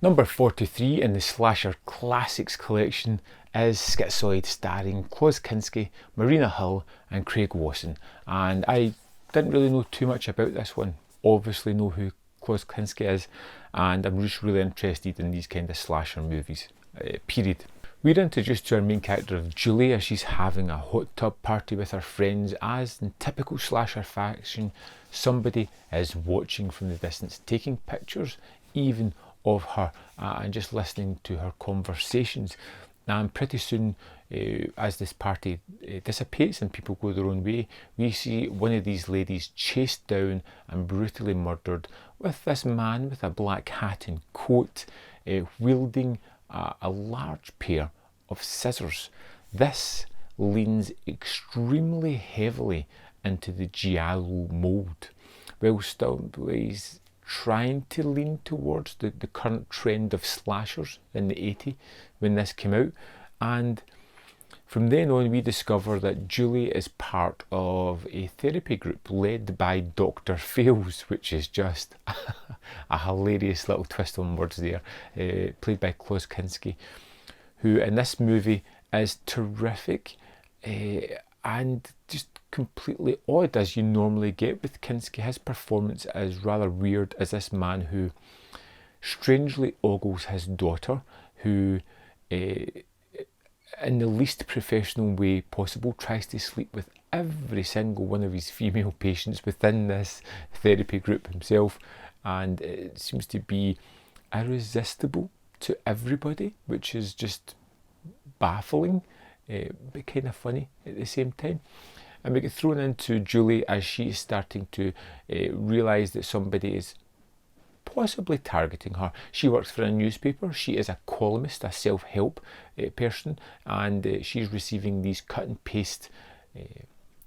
Number 43 in the Slasher Classics collection is Schizoid, starring Klaus Kinski, Marina Hill and Craig Wasson. And I didn't really know too much about this one. Obviously know who Klaus Kinski is, and I'm just really interested in these kind of slasher movies, period. We're introduced to our main character of Julie as she's having a hot tub party with her friends. As in typical slasher fashion, somebody is watching from the distance, taking pictures even of her and just listening to her conversations. And pretty soon, as this party dissipates and people go their own way, we see one of these ladies chased down and brutally murdered, with this man with a black hat and coat wielding a large pair of scissors. This leans extremely heavily into the giallo mould, while still he's trying to lean towards the current trend of slashers in the 80s when this came out. And from then on, we discover that Julie is part of a therapy group led by Dr. Fails, which is just a hilarious little twist on words there, played by Klaus Kinski, who in this movie is terrific and just completely odd, as you normally get with Kinski. His performance is rather weird as this man who strangely ogles his daughter, who in the least professional way possible tries to sleep with every single one of his female patients within this therapy group himself, and it seems to be irresistible to everybody, which is just baffling but kind of funny at the same time. And we get thrown into Julie as she is starting to realise that somebody is possibly targeting her. She works for a newspaper. She is a columnist, a self-help person, and she's receiving these cut and paste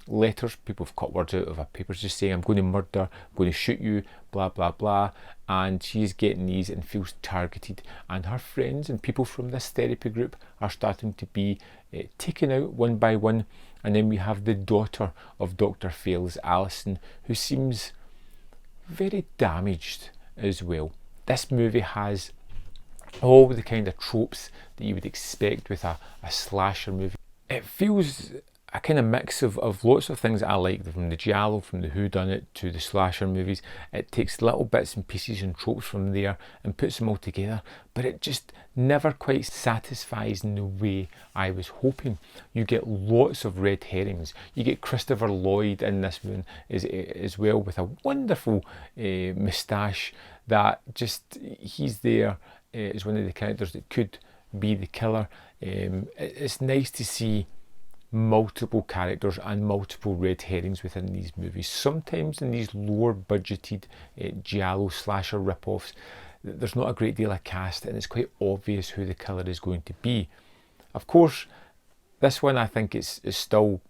letters. People have cut words out of her papers just saying, I'm going to murder, I'm going to shoot you, blah blah blah, and she's getting these and feels targeted, and her friends and people from this therapy group are starting to be taken out one by one. And then we have the daughter of Dr. Fails, Alison, who seems very damaged as well. This movie has all the kind of tropes that you would expect with a slasher movie. It feels a kind of mix of lots of things that I like, from the giallo, from the whodunit to the slasher movies. It takes little bits and pieces and tropes from there and puts them all together, but it just never quite satisfies in the way I was hoping. You get lots of red herrings. You get Christopher Lloyd in this one as well, with a wonderful moustache that just, he's there as one of the characters that could be the killer. It's nice to see multiple characters and multiple red herrings within these movies. Sometimes in these lower budgeted giallo slasher rip-offs, there's not a great deal of cast and it's quite obvious who the killer is going to be. Of course, this one I think it's still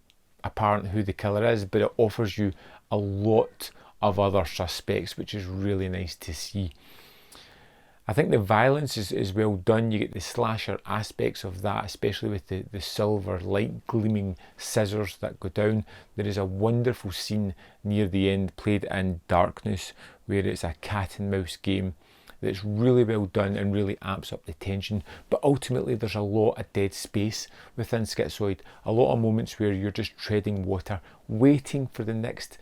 apparent who the killer is, but it offers you a lot of other suspects, which is really nice to see. I think the violence is well done. You get the slasher aspects of that, especially with the silver light gleaming scissors that go down. There is a wonderful scene near the end, played in darkness, where it's a cat and mouse game that's really well done and really amps up the tension. But ultimately there's a lot of dead space within Schizoid. A lot of moments where you're just treading water, waiting for the next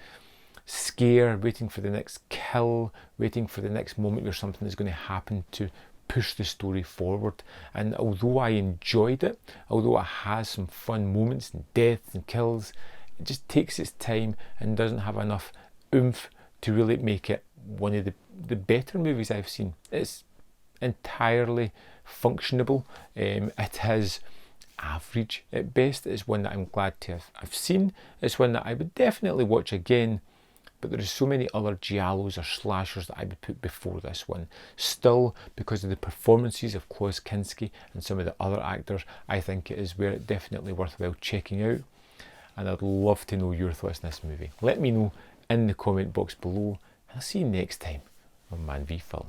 scare, waiting for the next kill, waiting for the next moment where something is going to happen to push the story forward. And although I enjoyed it, although it has some fun moments and deaths and kills, it just takes its time and doesn't have enough oomph to really make it one of the better movies I've seen. It's entirely functionable. It is average at best. It's one that I'm glad to have seen. It's one that I would definitely watch again. But there are so many other giallos or slashers that I would put before this one. Still, because of the performances of Klaus Kinski and some of the other actors, I think it is definitely worthwhile checking out. And I'd love to know your thoughts on this movie. Let me know in the comment box below. I'll see you next time on Man v Film.